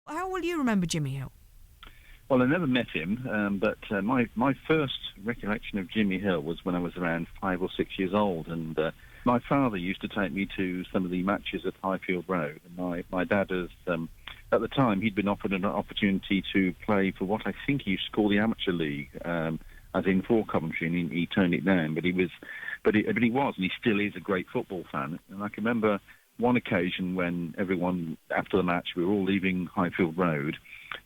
How will you remember Jimmy Hill? Well, I never met him, but my first recollection of Jimmy Hill was when I was around 5 or 6 years old, and my father used to take me to some of the matches at Highfield Road. And my dad, at the time, he'd been offered an opportunity to play for what I think he used to call the Amateur League, as in for Coventry, and he turned it down. But he was, and he still is a great football fan. And I can remember one occasion when everyone, after the match, we were all leaving Highfield Road,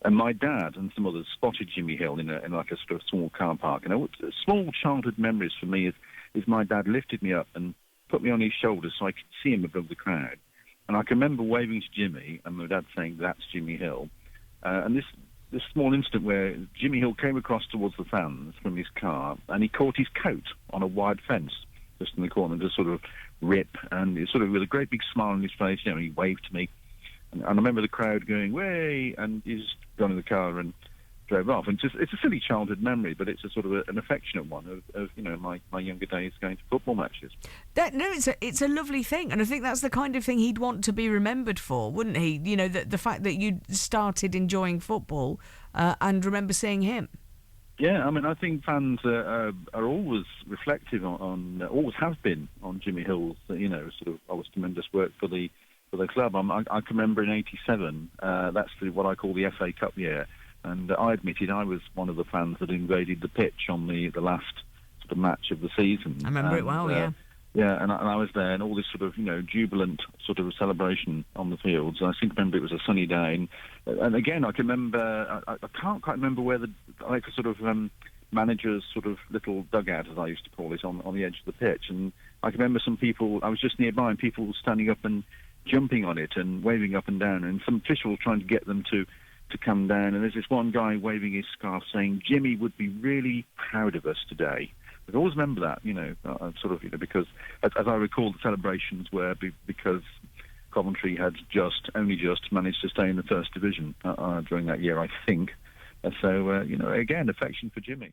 and my dad and some others spotted Jimmy Hill in like a sort of small car park. And small childhood memories for me is my dad lifted me up and put me on his shoulders so I could see him above the crowd. And I can remember waving to Jimmy and my dad saying, "That's Jimmy Hill." And this small instant where Jimmy Hill came across towards the fans from his car, and he caught his coat on a wide fence just in the corner, just sort of rip, and it sort of with a great big smile on his face, he waved to me. And I remember the crowd going, "Way!" and he just got in the car and drove off. And it's a silly childhood memory, but it's a sort of an affectionate one of my younger days going to football matches. It's a lovely thing, and I think that's the kind of thing he'd want to be remembered for, wouldn't he? The fact that you started enjoying football and remember seeing him. Yeah, I mean, I think fans are always reflective on always have been on Jimmy Hill's, sort of always tremendous work for the club. I can remember in '87, that's what I call the FA Cup year, and I admitted I was one of the fans that invaded the pitch on the last sort of match of the season. I remember it well, yeah. Yeah, and I was there, and all this sort of, jubilant sort of celebration on the fields. I seem to remember it was a sunny day, and again, I can remember, I can't quite remember where the sort of manager's sort of little dugout, as I used to call it, on the edge of the pitch, and I can remember some people, I was just nearby, and people standing up and jumping on it and waving up and down, and some officials trying to get them to come down, and there's this one guy waving his scarf saying, "Jimmy would be really proud of us today." I always remember that, because as I recall, the celebrations were because Coventry had only just managed to stay in the first division during that year, I think. So, again, affection for Jimmy.